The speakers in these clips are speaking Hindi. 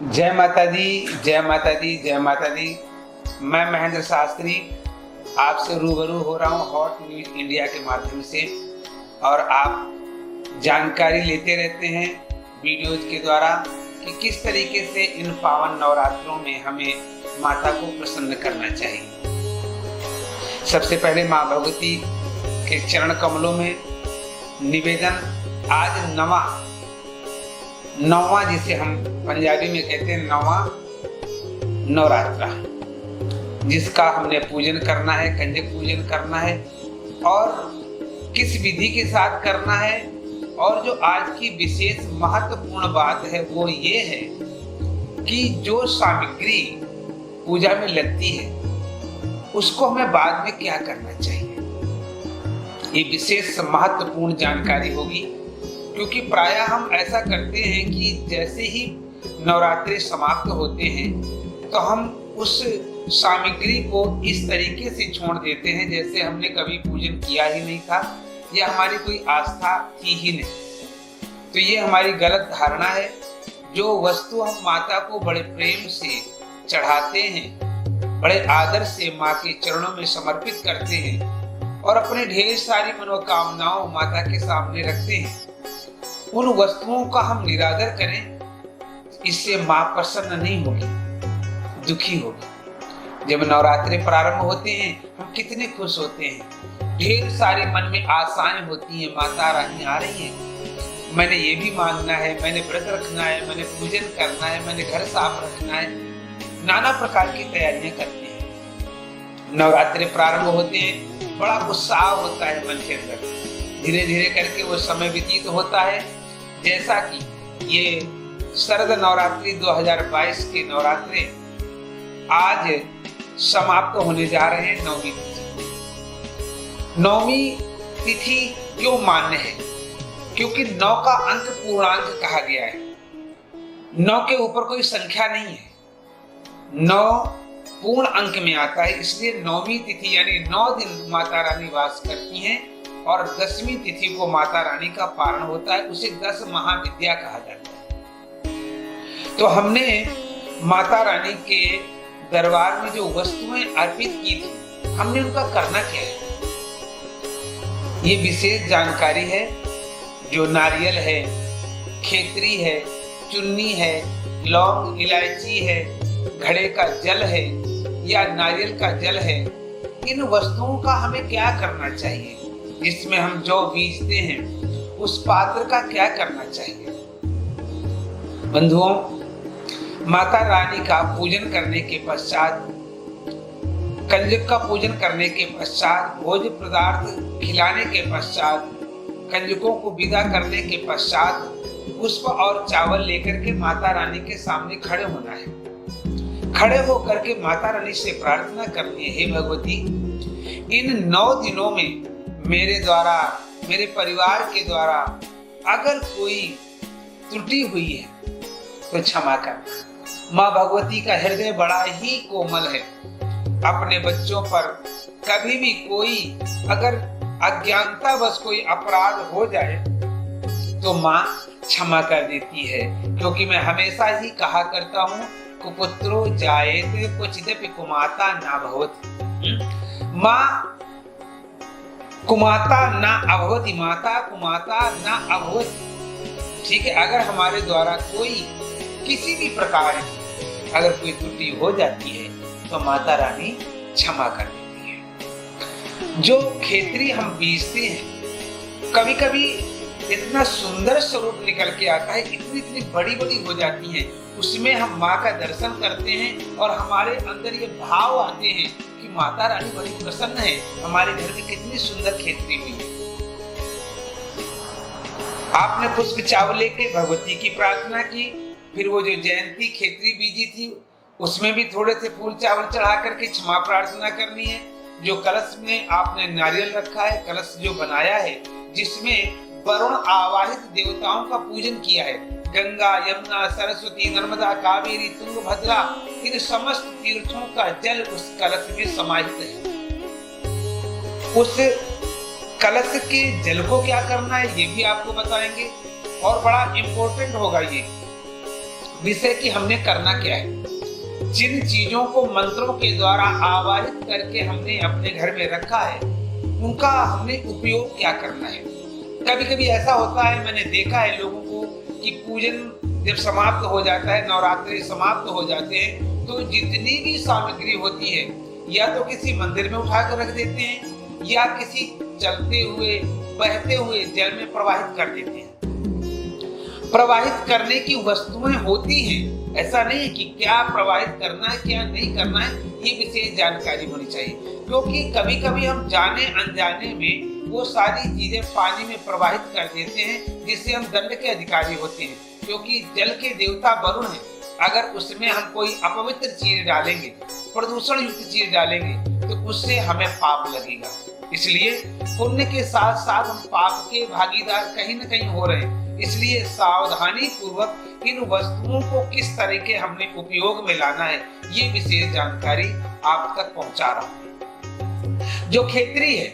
जय माता दी, जय माता दी, जय माता दी। मैं महेंद्र शास्त्री आपसे रूबरू हो रहा हूँ हॉट न्यूज इंडिया के माध्यम से। और आप जानकारी लेते रहते हैं वीडियोज के द्वारा कि किस तरीके से इन पावन नवरात्रों में हमें माता को प्रसन्न करना चाहिए। सबसे पहले माँ भगवती के चरण कमलों में निवेदन। आज नौवां जिसे हम पंजाबी में कहते हैं नौवां नवरात्रा, जिसका हमने पूजन करना है, कंजक पूजन करना है और किस विधि के साथ करना है। और जो आज की विशेष महत्वपूर्ण बात है वो ये है कि जो सामग्री पूजा में लगती है उसको हमें बाद में क्या करना चाहिए। ये विशेष महत्वपूर्ण जानकारी होगी, क्योंकि प्रायः हम ऐसा करते हैं कि जैसे ही नवरात्रि समाप्त होते हैं तो हम उस सामग्री को इस तरीके से छोड़ देते हैं जैसे हमने कभी पूजन किया ही नहीं था या हमारी कोई आस्था थी ही नहीं। तो ये हमारी गलत धारणा है। जो वस्तु हम माता को बड़े प्रेम से चढ़ाते हैं, बड़े आदर से माँ के चरणों में समर्पित करते हैं और अपने ढेर सारी मनोकामनाओं माता के सामने रखते हैं, उन वस्तुओं का हम निरादर करें, इससे माँ प्रसन्न नहीं होगी, दुखी होगी। जब नवरात्रि प्रारंभ होते हैं हम कितने खुश होते हैं, ढेर सारे मन में आशाएं होती हैं, माता रानी आ रही है, मैंने ये भी मांगना है, मैंने व्रत रखना है, मैंने पूजन करना है, मैंने घर साफ रखना है। नाना प्रकार की तैयारियां करते हैं। नवरात्रि प्रारंभ होते हैं, बड़ा उत्साह होता है मन के अंदर। धीरे धीरे करके वो समय व्यतीत होता है, जैसा कि ये शरद नवरात्रि 2022 के नवरात्रि आज समाप्त होने जा रहे हैं। नौवीं तिथि क्यों मान्य है? क्योंकि 9 का अंक पूर्णांक कहा गया है। 9 के ऊपर कोई संख्या नहीं है, 9 पूर्ण अंक में आता है, इसलिए 9वीं तिथि यानी 9 दिन माता रानी वास करती हैं और 10वीं तिथि को माता रानी का पारण होता है, उसे 10 महाविद्या कहा जाता है। तो हमने माता रानी के दरबार में जो वस्तुएं अर्पित की थी, हमने उनका करना क्या है, ये विशेष जानकारी है। जो नारियल है, खेतरी है, चुन्नी है, लौंग, इलायची है, घड़े का जल है या नारियल का जल है, इन वस्तुओं का हमें क्या करना चाहिए। जिसमें हम जो बीजते हैं उस पात्र का क्या करना चाहिए। बंधुओं, माता रानी का पूजन करने के पश्चात, कंजक का पूजन करने के पश्चात, भोज्य पदार्थ खिलाने के पश्चात, कंजकों को विदा करने के पश्चात पुष्प और चावल लेकर के माता रानी के सामने खड़े होना है। खड़े होकर के माता रानी से प्रार्थना करनी है, हे भगवती, इन 9 दिनों में मेरे द्वारा, मेरे परिवार के द्वारा अगर कोई त्रुटि हुई है तो क्षमा करना। माँ भगवती का हृदय बड़ा ही कोमल है। अपने बच्चों पर कभी भी कोई अगर अज्ञानतावश कोई अपराध हो जाए तो माँ क्षमा कर देती है, क्योंकि मैं हमेशा ही कहा करता हूँ, कुपुत्रो जायेते क्वचिदपि कुमाता न भवति। माँ कुमाता ना अभवती, माता कुमाता ना अभवती। ठीक है, अगर हमारे द्वारा कोई किसी भी प्रकार की अगर कोई त्रुटि हो जाती है तो माता रानी क्षमा कर देती है। जो खेतरी हम बीजते हैं, कभी कभी इतना सुंदर स्वरूप निकल के आता है, इतनी इतनी बड़ी बड़ी हो जाती है, उसमें हम माँ का दर्शन करते हैं और हमारे अंदर ये भाव आते हैं कि माता रानी बड़ी प्रसन्न है, हमारे घर में कितनी सुंदर खेतरी हुई है। आपने पुष्प चावल लेके भगवती की प्रार्थना की, फिर वो जो जयंती खेतरी बीजी थी उसमें भी थोड़े से फूल चावल चढ़ा करके क्षमा प्रार्थना करनी है। जो कलश में आपने नारियल रखा है, कलश जो बनाया है जिसमें वरुण आवाहित देवताओं का पूजन किया है, गंगा, यमुना, सरस्वती, नर्मदा, कावेरी, तुंगभद्रा, इन समस्त तीर्थों का जल उस कलश में समाहित है। उस कलश के जल को क्या करना है ये भी आपको बताएंगे और बड़ा इंपॉर्टेंट होगा ये। विषय कि हमने करना क्या है, जिन चीजों को मंत्रों के द्वारा आवाहित करके हमने अपने घर में रखा है उनका हमने उपयोग क्या करना है। कभी कभी ऐसा होता है, मैंने देखा है लोगों को कि पूजन जब समाप्त हो जाता है, नवरात्रि समाप्त हो जाते हैं, तो जितनी भी सामग्री होती है या तो किसी मंदिर में उठा कर रख देते हैं या किसी चलते हुए बहते हुए जल में प्रवाहित कर देते हैं। प्रवाहित करने की वस्तुएं होती हैं, ऐसा नहीं है कि क्या प्रवाहित करना है क्या नहीं करना है, ये विशेष जानकारी होनी चाहिए, क्योंकि कभी कभी हम जाने अनजाने में वो सारी चीजें पानी में प्रवाहित कर देते हैं जिससे हम दंड के अधिकारी होते हैं, क्योंकि जल के देवता वरुण है। अगर उसमें हम कोई अपवित्र चीज डालेंगे, प्रदूषण युक्त चीज डालेंगे, तो उससे हमें पाप लगेगा। इसलिए पुण्य के साथ साथ हम पाप के भागीदार कहीं न कहीं हो रहे हैं। इसलिए सावधानी पूर्वक इन वस्तुओं को किस तरीके हमने उपयोग में लाना है, ये विशेष जानकारी आप तक पहुंचा रहा हूं। जो खेतरी है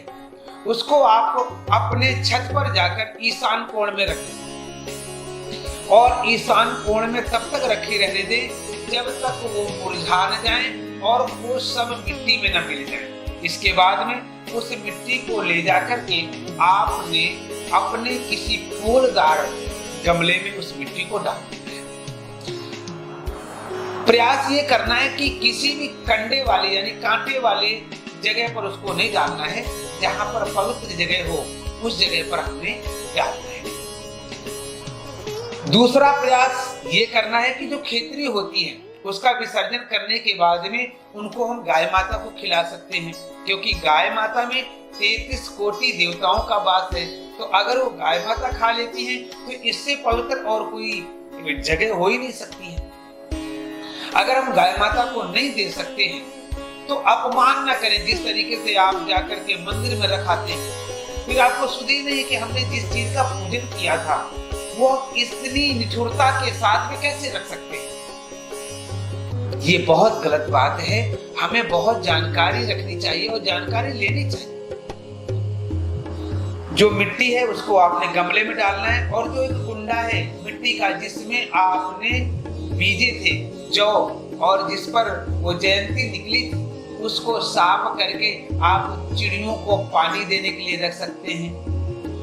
उसको आप अपने छत पर जाकर ईशान कोण में रखें और ईशान कोण में तब तक रखे रहने दें जब तक वो मुरझा न जाए और वो सब मिट्टी में न मिल जाए। इसके बाद में उस मिट्टी को ले जाकर के आपने अपने किसी फूलदार गमले में उस मिट्टी को डाल देना है। प्रयास ये करना है कि किसी भी कंडे वाले यानी कांटे वाले जगह पर उसको नहीं डालना है, जहां पर पवित्र जगह हो उस जगह पर हमने डालना है। दूसरा प्रयास ये करना है कि जो खेतरी होती है उसका विसर्जन करने के बाद में उनको हम गाय माता को खिला सकते हैं, क्योंकि गाय माता में 33 कोटि देवताओं का वास है। तो अगर वो गाय माता खा लेती है तो इससे पवित्र और कोई जगह हो ही नहीं सकती है। अगर हम गाय माता को नहीं दे सकते हैं तो अपमान न करें। जिस तरीके से आप जाकर के मंदिर में रखाते हैं, फिर आपको सुध ही नहीं कि हमने जिस चीज का पूजन किया था वो इतनी निठुरता के साथ में कैसे रख सकते हैं। ये बहुत गलत बात है। हमें बहुत जानकारी रखनी चाहिए और जानकारी लेनी चाहिए। जो मिट्टी है उसको आपने गमले में डालना है, और जो एक कुंडा है मिट्टी का जिसमें आपने बीजे थे जौ और जिस पर वो जयंती निकली थी, उसको साफ करके आप चिड़ियों को पानी देने के लिए रख सकते हैं।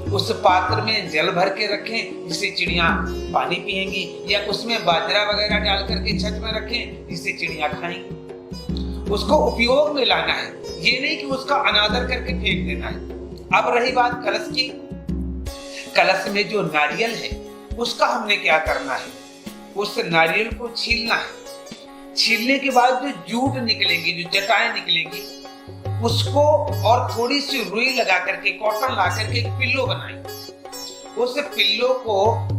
उस पात्र में जल भर के रखें जिससे चिड़िया पानी पिएंगी, या उसमें बाजरा वगैरह डाल करके छत में रखें जिससे चिड़िया खाएंगी। उसको उपयोग में लाना है, ये नहीं कि उसका अनादर करके फेंक देना है। अब रही बात कलश की। कलश में जो नारियल है उसका हमने क्या करना है, उस नारियल को छीलना है। छीलने के बाद जो जूट निकलेंगी, जो जटाएं निकलेंगी, उसको और थोड़ी सी रुई लगा करके, कॉटन ला करके एक पिल्लो बनाएं। उस पिल्लो को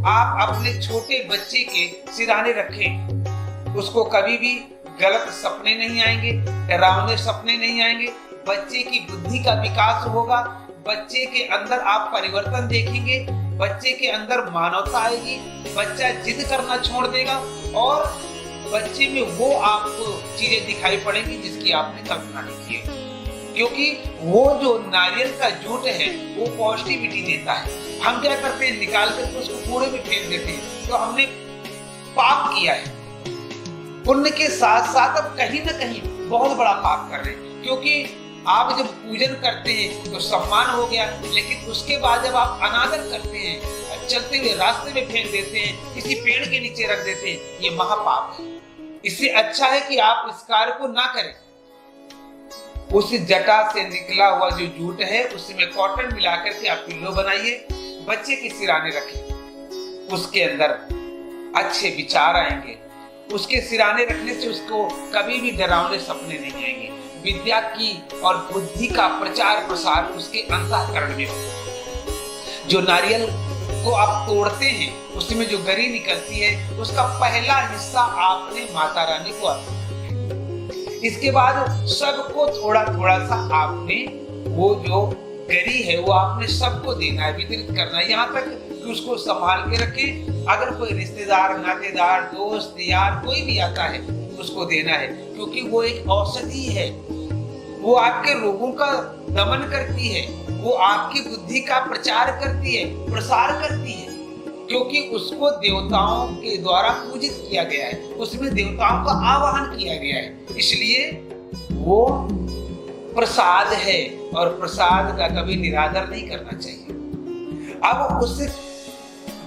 आप अपने छोटे बच्चे के सिरहाने रखें। उसको कभी भी गलत सपने नहीं आएंगे, डरावने सपने नहीं आएंगे। बच्चे की बुद्धि का विकास होगा, बच्चे के अंदर आप परिवर्तन देखेंगे, बच्चे के अंदर मानवता आएगी, बच्चा जिद करना छोड़ देगा और बच्चे में वो आपको चीजें दिखाई पड़ेंगी जिसकी आपने कल्पना नहीं की है। क्योंकि वो जो नारियल का जूट है वो पॉजिटिविटी देता है। हम क्या करते हैं, निकाल करके उसको कूड़े में फेंक देते हैं, तो हमने पाप किया है। पुण्य के साथ साथ अब कहीं ना कहीं बहुत बड़ा पाप कर रहे हैं, क्योंकि आप जब पूजन करते हैं तो सम्मान हो गया, लेकिन उसके बाद जब आप अनादर करते हैं, चलते हुए रास्ते में फेंक देते हैं, किसी पेड़ के नीचे रख देते हैं, ये महापाप है। इससे अच्छा है कि आप इस कार्य को ना करें। उस जटा से निकला हुआ जो जूट है उसमें कॉटन मिलाकर के आप पिल्लो बनाइए, बच्चे के सिराने रखें, उसके अंदर अच्छे विचार आएंगे। उसके सिराने रखने से उसको कभी भी डरावने सपने नहीं आएंगे। विद्या की और बुद्धि का प्रचार प्रसार उसके अंतःकरण में होगा। जो नारियल को आप तोड़ते हैं उसमें जो गरी निकलती है उसका पहला हिस्सा आपने माता रानी को अर्पित करना है। इसके बाद सबको थोड़ा थोड़ा सा आपने वो जो गरी है वो आपने सबको देना है, वितरित करना है, यहाँ तक कि उसको संभाल के रखें। अगर कोई रिश्तेदार, नातेदार, दोस्त, यार कोई भी आता है उसको देना है, क्योंकि वो एक औषधि है। वो आपके रोगों का दमन करती है, वो आपकी बुद्धि का प्रचार करती है, प्रसार करती है। क्योंकि उसको देवताओं के द्वारा पूजित किया गया है, उसमें देवताओं का आवाहन किया गया है, इसलिए वो प्रसाद है और प्रसाद का कभी निरादर नहीं करना चाहिए। अब उस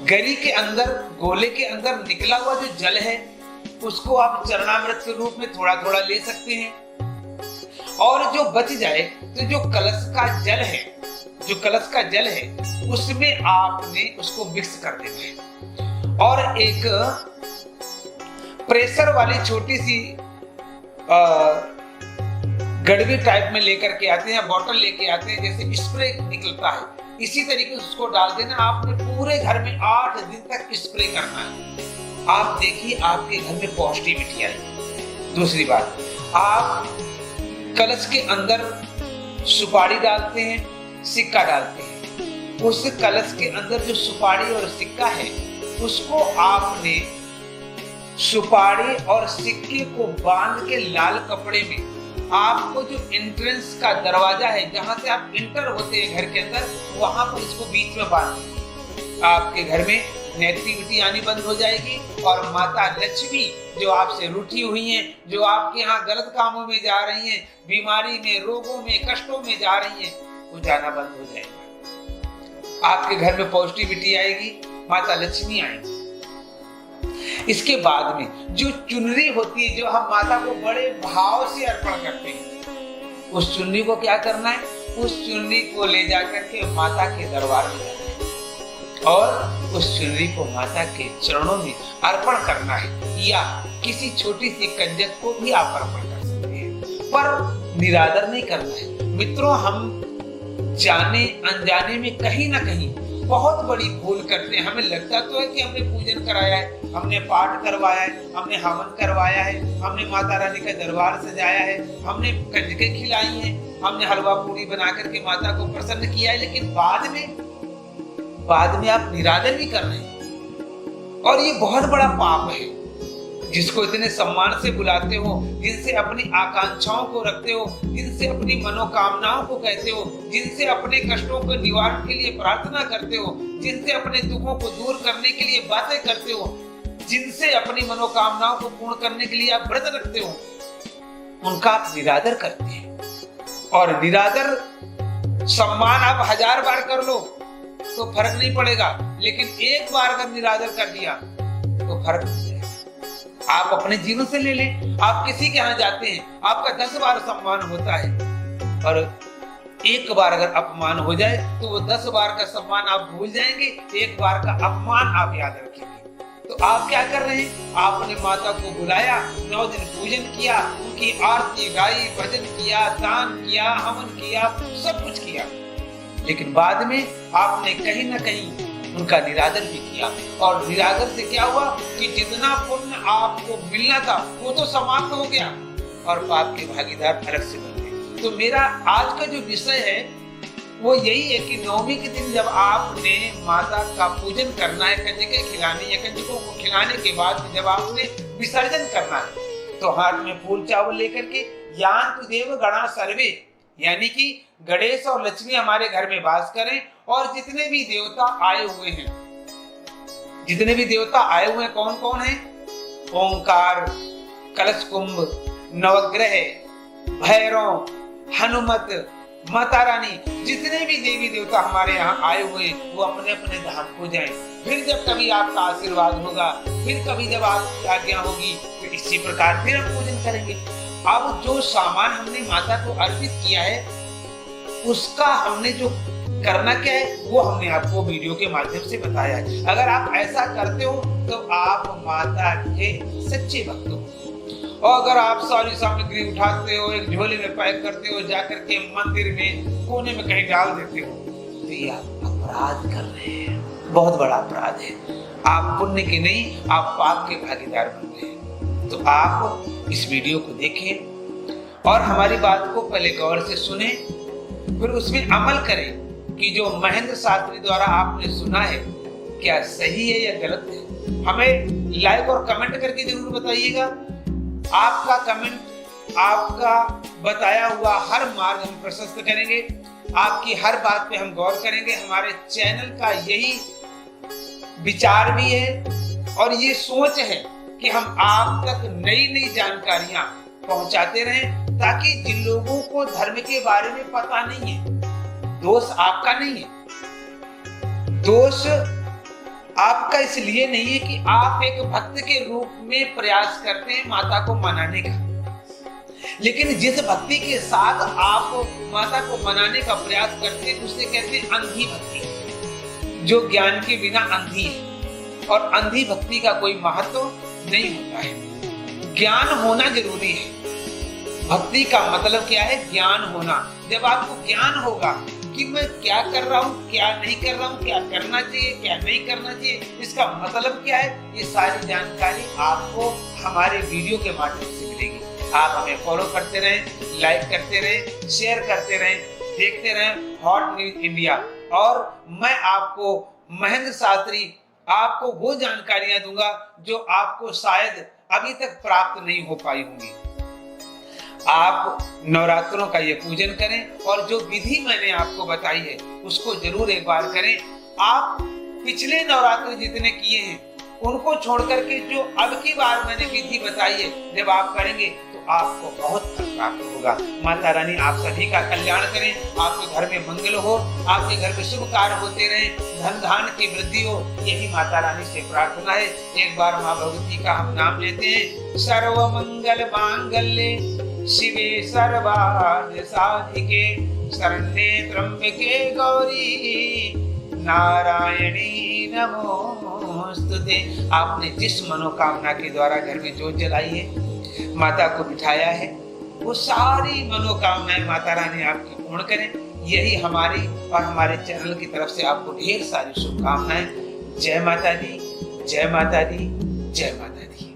गली के अंदर, गोले के अंदर निकला हुआ जो जल है उसको आप चरणामृत के रूप में थोड़ा थोड़ा ले सकते हैं, और जो बच जाए तो जो कलश का जल है, जो कलश का जल है उसमें आपने उसको मिक्स कर देना है, और एक प्रेशर वाली छोटी सी गड़वी टाइप में लेकर के आते हैं, बॉटल लेके आते हैं, जैसे स्प्रे निकलता है इसी तरीके से उसको डाल देना। आपने पूरे घर में 8 दिन तक स्प्रे करना है। आप देखिए आपके घर में पॉजिटिविटी आएगी। दूसरी बात, आप कलश के अंदर सुपारी डालते हैं, सिक्का डालते हैं, उस कलश के अंदर जो सुपारी और सिक्का है उसको आपने सुपारी और सिक्के को बांध के लाल कपड़े में, आपको जो एंट्रेंस का दरवाजा है जहां से आप इंटर होते हैं घर के अंदर, वहां पर इसको बीच में बांध, आपके घर में नेगेटिविटी आनी बंद हो जाएगी, और माता लक्ष्मी जो आपसे रूठी हुई हैं, जो आपके यहाँ गलत कामों में जा रही हैं, बीमारी में, रोगों में, कष्टों में जा रही हैं, वो जाना बंद हो जाएगा। आपके घर में पॉजिटिविटी आएगी, माता लक्ष्मी आएगी। इसके बाद में जो चुनरी होती है, जो हम माता को बड़े भाव से अर्पण करते हैं, उस चुनरी को क्या करना है, उस चुनरी को ले जाकर के माता के दरबार में जाना है और उस चुनरी को माता के चरणों में अर्पण करना है, या किसी छोटी सी कंजक को भी आप अर्पण कर सकते हैं, पर निरादर नहीं करना है। मित्रों, हम जाने अनजाने में कहीं ना कहीं बहुत बड़ी भूल करते हैं। हमें लगता तो है कि हमने पूजन कराया है, हमने पाठ करवाया है, हमने हवन करवाया है, हमने माता रानी का दरबार सजाया है, हमने कंजकें खिलाई हैं, हमने हलवा पूरी बना करके माता को प्रसन्न किया है, लेकिन बाद में आप निरादर भी कर रहे हैं, और ये बहुत बड़ा पाप है। जिसको इतने सम्मान से बुलाते हो, जिनसे अपनी आकांक्षाओं को रखते हो, जिनसे अपनी मनोकामनाओं को कहते हो, जिनसे अपने कष्टों को निवारण के लिए प्रार्थना करते हो, जिनसे अपने दुखों को दूर करने के लिए बातें करते हो, जिनसे अपनी मनोकामनाओं को पूर्ण करने के लिए आप व्रत रखते हो, उनका आप निरादर करते हैं। और निरादर सम्मान आप 1000 बार कर लो तो फर्क नहीं पड़ेगा, लेकिन एक बार अगर निरादर कर दिया तो फर्क नहीं पड़ेगा। आप अपने जीवन से ले लें, आप किसी के यहाँ जाते हैं, आपका 10 बार सम्मान होता है, और एक बार अगर अपमान हो जाए तो वो 10 बार का सम्मान आप भूल जाएंगे, एक बार का अपमान आप याद रखेंगे। तो आप क्या कर रहे हैं, आपने माता को बुलाया, 9 दिन पूजन किया, उनकी आरती गाई, भजन किया, दान किया, हवन किया, सब कुछ किया, लेकिन बाद में आपने कहीं ना कहीं उनका निरादर भी किया, और निरादर से क्या हुआ कि जितना पुण्य आपको मिलना था वो तो समाप्त हो गया, और पाप के भागीदार अलग से बन गए। तो मेरा आज का जो विषय है वो यही है कि 9वीं के दिन जब आपने माता का पूजन करना है, कंजकें खिलानी या कंजकों को खिलाने के बाद जब आपने विसर्जन करना है, तो हाथ में फूल चावल लेकर के यान्तु देव गणा सर्वे, यानी कि गणेश और लक्ष्मी हमारे घर में वास करें, और जितने भी देवता आए हुए हैं, जितने भी देवता आए हुए हैं कौन कौन है, ओंकार, कलश कुंभ, नवग्रह, भैरव, हनुमत, माता रानी, जितने भी देवी देवता हमारे यहाँ आए हुए हैं वो अपने अपने धाम को जाएं। फिर जब कभी आपका आशीर्वाद होगा, फिर कभी जब आपकी आज्ञा होगी, तो इसी प्रकार फिर हम पूजन करेंगे। अब जो सामान हमने माता को अर्पित किया है उसका हमने जो करना क्या है वो हमने आपको वीडियो के माध्यम से बताया है। अगर आप ऐसा करते हो तो आप माता के सच्चे भक्त हो, और अगर आप सारी सामग्री उठाते हो, एक झोले में पैक करते हो, जाकर के मंदिर में कोने में कहीं डाल देते हो, तो ये आप अपराध कर रहे हैं, बहुत बड़ा अपराध है। आप पुण्य के नहीं, आप पाप के भागीदार बन रहे हैं। तो आप इस वीडियो को देखें और हमारी बात को पहले गौर से सुने, फिर उसमें अमल करें कि जो महेंद्र शास्त्री द्वारा आपने सुना है क्या सही है या गलत है। हमें लाइक और कमेंट करके जरूर बताइएगा। आपका कमेंट, आपका बताया हुआ हर मार्ग हम प्रशस्त करेंगे, आपकी हर बात पे हम गौर करेंगे। हमारे चैनल का यही विचार भी है और ये सोच है कि हम आप तक नई नई जानकारियां पहुंचाते रहें, ताकि जिन लोगों को धर्म के बारे में पता नहीं है, दोष आपका नहीं है। दोष आपका इसलिए नहीं है कि आप एक भक्त के रूप में प्रयास करते हैं माता को मनाने का, लेकिन जिस भक्ति के साथ आप माता को मनाने का प्रयास करते हैं उसे कहते हैं अंधी भक्ति, जो ज्ञान के बिना अंधी है। और अंधी भक्ति का कोई महत्व नहीं होता है। ज्ञान होना जरूरी है। भक्ति का मतलब क्या है? ज्ञान होना। जब आपको ज्ञान होगा कि मैं क्या कर रहा हूँ, क्या नहीं कर रहा हूँ, क्या करना चाहिए, क्या नहीं करना चाहिए, इसका मतलब क्या है, ये सारी जानकारी आपको हमारे वीडियो के माध्यम से मिलेगी। आप हमें फॉलो करते रहें, लाइक करते रहें, शेयर करते रहें, देखते रहें हॉट न्यूज इंडिया। और मैं आपको महेंद्र शास्त्री आपको वो जानकारियां दूंगा जो आपको शायद अभी तक प्राप्त नहीं हो पाई होंगी। आप नवरात्रों का ये पूजन करें और जो विधि मैंने आपको बताई है उसको जरूर एक बार करें। आप पिछले नवरात्र जितने किए हैं उनको छोड़ करके जो अब की बार मैंने विधि बताई है, जब आप करेंगे तो आपको बहुत फल प्राप्त होगा। माता रानी आप सभी का कल्याण करें, आपके घर में मंगल हो, आपके घर में शुभ कार्य होते रहे, धन धान की वृद्धि हो, यही माता रानी से प्रार्थना है। एक बार माँ भगवती का हम नाम लेते हैं। सर्व मंगल मांगल्ये शिवे सर्वार्थ साधिके शरण्ये त्र्यंबके गौरी नारायणी नमोस्तुते। आपने जिस मनोकामना के द्वारा घर में जोत जलाई है, माता को बिठाया है, वो सारी मनोकामनाएं माता रानी आपकी पूर्ण करें। यही हमारी और हमारे चैनल की तरफ से आपको ढेर सारी शुभकामनाएं। जय माता दी, जय माता दी, जय माता दी।